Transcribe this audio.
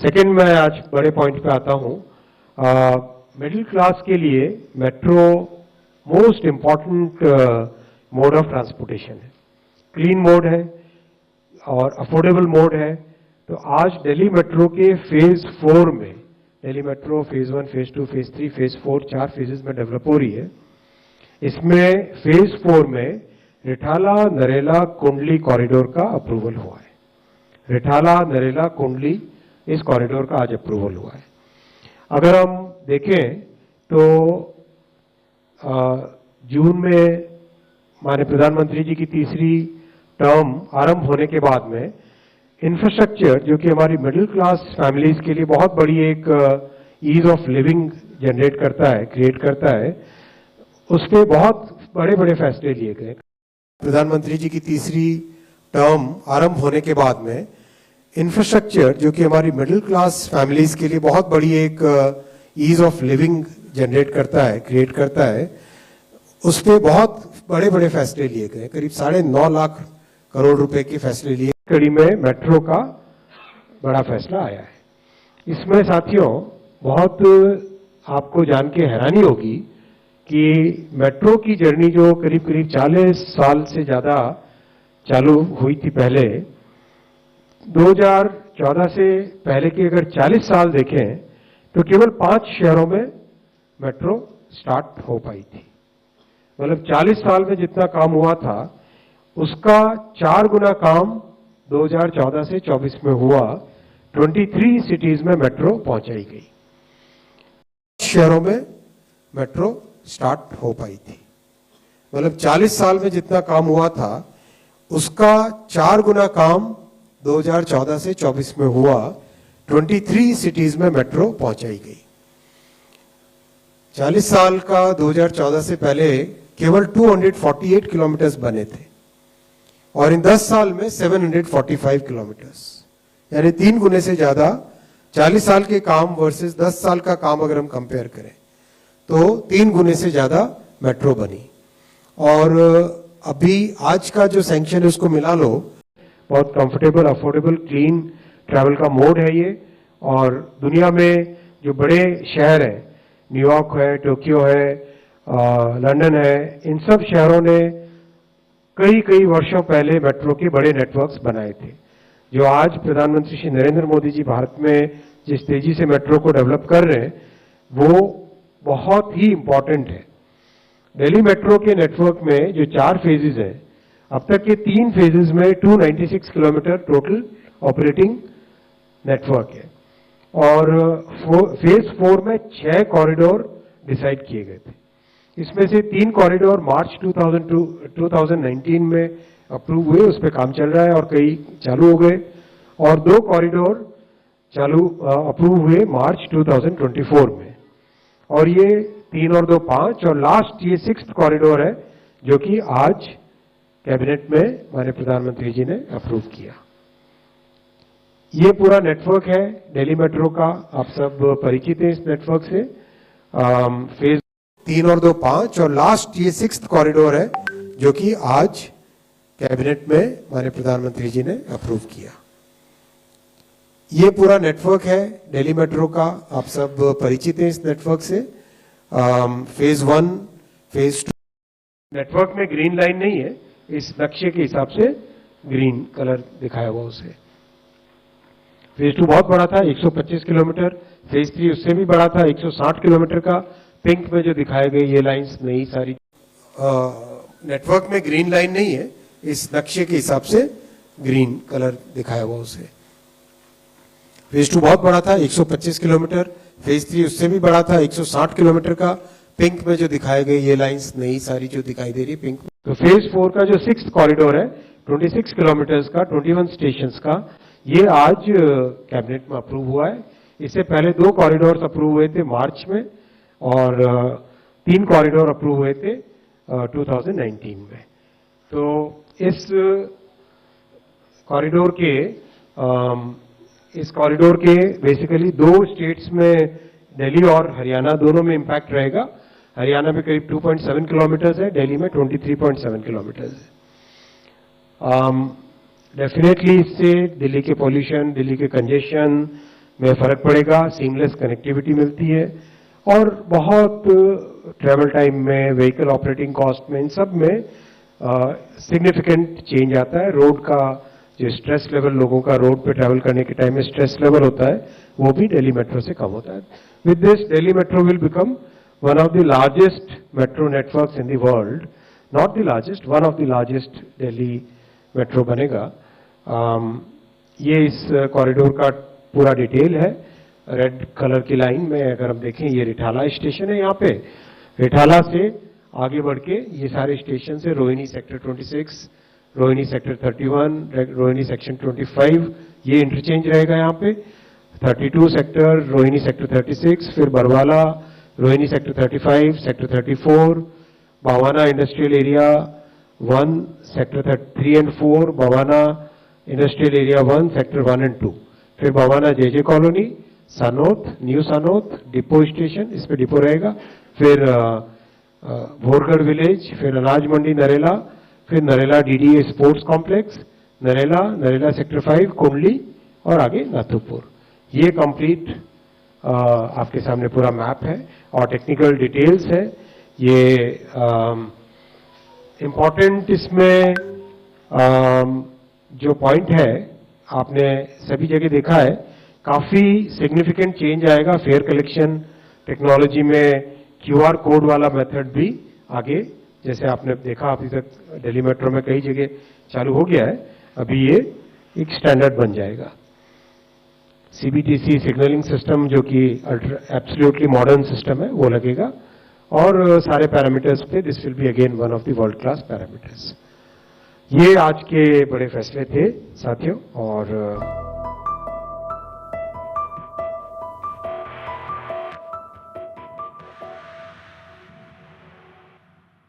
Second, मैं आज बड़े पॉइंट पे आता हूं। मिडिल क्लास के लिए metro most important mode of transportation है, क्लीन मोड है और अफोर्डेबल मोड है। तो आज दिल्ली मेट्रो के फेज 4 में, Delhi metro phase 1, phase 2, phase 3, phase 4, 4 phases में डेवलप हो रही है। इसमें फेज 4 में रिठाला नरेला कुंडली कॉरिडोर का अप्रूवल हुआ है। रिठाला नरेला कुंडली इस कॉरिडोर का आज अप्रूवल हुआ है। अगर हम देखें तो जून में माननीय प्रधानमंत्री जी की तीसरी टर्म आरंभ होने के बाद में इंफ्रास्ट्रक्चर, जो कि हमारी मिडिल क्लास फैमिलीज के लिए बहुत बड़ी एक ईज ऑफ लिविंग जनरेट करता है, क्रिएट करता है, उस पर बहुत बड़े बड़े फैसले लिए गए। प्रधानमंत्री जी की तीसरी टर्म आरंभ होने के बाद में इंफ्रास्ट्रक्चर, जो कि हमारी मिडिल क्लास फैमिलीज के लिए बहुत बड़ी एक ईज ऑफ लिविंग जनरेट करता है, क्रिएट करता है, उस पर बहुत बड़े बड़े फैसले लिए गए। करीब 9.5 लाख करोड़ रुपए के फैसले लिए। कड़ी में मेट्रो का बड़ा फैसला आया है। इसमें साथियों बहुत आपको जान के हैरानी होगी कि मेट्रो की जर्नी जो करीब करीब 40 साल से ज्यादा चालू हुई थी पहले, 2014 से पहले के अगर 40 साल देखें तो केवल 5 शहरों में मेट्रो स्टार्ट हो पाई थी। मतलब 40 साल में जितना काम हुआ था उसका 4 गुना काम 2014 से 24 में हुआ। 23 सिटीज में मेट्रो पहुंचाई गई, शहरों में मेट्रो स्टार्ट हो पाई थी। मतलब 40 साल में जितना काम हुआ था उसका 4 गुना काम 2014 से 24 में हुआ। 23 सिटीज में मेट्रो पहुंचाई गई। 40 साल का 2014 से पहले केवल 248 किलोमीटर्स बने थे और इन 10 साल में 745 किलोमीटर्स, यानी 3 गुने से ज्यादा। 40 साल के काम वर्सेस 10 साल का काम अगर हम कंपेयर करें तो 3 गुने से ज्यादा मेट्रो बनी। और अभी आज का जो सैंक्शन है उसको मिला लो, बहुत कंफर्टेबल, अफोर्डेबल, क्लीन ट्रैवल का मोड है ये। और दुनिया में जो बड़े शहर हैं, न्यूयॉर्क है, टोक्यो है, लंदन है, इन सब शहरों ने कई वर्षों पहले मेट्रो के बड़े नेटवर्क्स बनाए थे। जो आज प्रधानमंत्री श्री नरेंद्र मोदी जी भारत में जिस तेजी से मेट्रो को डेवलप कर रहे हैं वो बहुत ही इंपॉर्टेंट है। दिल्ली मेट्रो के नेटवर्क में जो 4 फेजेस हैं, अब तक के 3 फेजेस में 296 किलोमीटर टोटल ऑपरेटिंग नेटवर्क है और फेज 4 में 6 कॉरिडोर डिसाइड किए गए थे। इसमें से 3 कॉरिडोर मार्च 2019 में अप्रूव हुए, उस पर काम चल रहा है और कई चालू हो गए, और 2 कॉरिडोर चालू अप्रूव हुए मार्च 2024 में। और ये 3 और 2 5 और लास्ट ये 6th कॉरिडोर है जो कि आज कैबिनेट में हमारे प्रधानमंत्री जी ने अप्रूव किया। ये पूरा नेटवर्क है दिल्ली मेट्रो का, आप सब परिचित हैं इस नेटवर्क से। फेज 3 और 2 5 और लास्ट ये 6th कॉरिडोर है जो कि आज कैबिनेट में हमारे प्रधानमंत्री जी ने अप्रूव किया। ये पूरा नेटवर्क है दिल्ली मेट्रो का, आप सब परिचित हैं इस नेटवर्क से। Phase 1, phase 2। नेटवर्क में ग्रीन लाइन नहीं है, इस नक्शे के हिसाब से ग्रीन कलर दिखाया हुआ उसे। फेज 2 बहुत बड़ा था, 125 किलोमीटर। फेज 3 उससे भी बड़ा था, 160 किलोमीटर का। पिंक में जो दिखाए गए ये लाइंस नई सारी। नेटवर्क में ग्रीन लाइन नहीं है, इस नक्शे के हिसाब से ग्रीन कलर दिखाया हुआ उसे। फेज 2 बहुत बड़ा था, 125 किलोमीटर। फेज 3 उससे भी बड़ा था, 160 किलोमीटर का। पिंक में जो दिखाए गए ये लाइंस नई सारी जो दिखाई दे रही है पिंक। तो फेज 4 का जो 6th कॉरिडोर है 26 किलोमीटर्स का, 21 स्टेशंस का, ये आज कैबिनेट में अप्रूव हुआ है। इससे पहले 2 कॉरिडोर अप्रूव हुए थे मार्च में और 3 कॉरिडोर अप्रूव हुए थे 2019 में। तो इस कॉरिडोर के बेसिकली 2 स्टेट्स में, दिल्ली और हरियाणा, दोनों में इंपैक्ट रहेगा। हरियाणा में करीब 2.7 किलोमीटर्स है, दिल्ली में 23.7 किलोमीटर्स है। डेफिनेटली इससे दिल्ली के पोल्यूशन, दिल्ली के कंजेशन, में फर्क पड़ेगा, सीमलेस कनेक्टिविटी मिलती है और बहुत ट्रैवल टाइम में, व्हीकल ऑपरेटिंग कॉस्ट में, इन सब में सिग्निफिकेंट चेंज आता है। रोड का जो स्ट्रेस लेवल लोगों का रोड पे ट्रैवल करने के टाइम में स्ट्रेस लेवल होता है, वो भी दिल्ली मेट्रो से कम होता है। With this Delhi metro will become one of the largest metro networks in the world, not the largest, one of the largest Delhi metro बनेगा। ये इस कॉरिडोर का पूरा डिटेल है। रेड कलर की लाइन में अगर हम देखें, ये रिठाला स्टेशन है। यहाँ पे रिठाला से आगे बढ़ के ये सारे स्टेशन है, Rohini sector 26, Rohini sector 31, Rohini section 25, ये इंटरचेंज रहेगा यहाँ पे। 32 सेक्टर, रोहिणी सेक्टर 36, फिर Barwala, Rohini sector 35, sector 34, Bawana industrial area 1, sector 3 and 4, Bawana industrial area 1, sector 1 and 2, फिर Bawana JJ colony, Sanoth, new Sanoth, depot station, इस पे डिपो रहेगा, फिर भोरगढ़ विलेज, फिर अनाज मंडी नरेला, फिर Narela DDA sports complex, Narela, Narela sector 5, कुंडली और आगे नाथुपुर। ये कंप्लीट आपके सामने पूरा मैप है और टेक्निकल डिटेल्स है। ये इंपॉर्टेंट इसमें जो पॉइंट है, आपने सभी जगह देखा है, काफी सिग्निफिकेंट चेंज आएगा फेयर कलेक्शन टेक्नोलॉजी में। क्यूआर कोड वाला मेथड भी आगे, जैसे आपने देखा अभी तक दिल्ली मेट्रो में कई जगह चालू हो गया है, अभी ये एक स्टैंडर्ड बन जाएगा। सीबीटीसी सिग्नलिंग सिस्टम जो कि एब्सोल्युटली मॉडर्न सिस्टम है, वो लगेगा और सारे पैरामीटर्स पे this will be again one of the world class parameters. ये आज के बड़े फैसले थे साथियों, और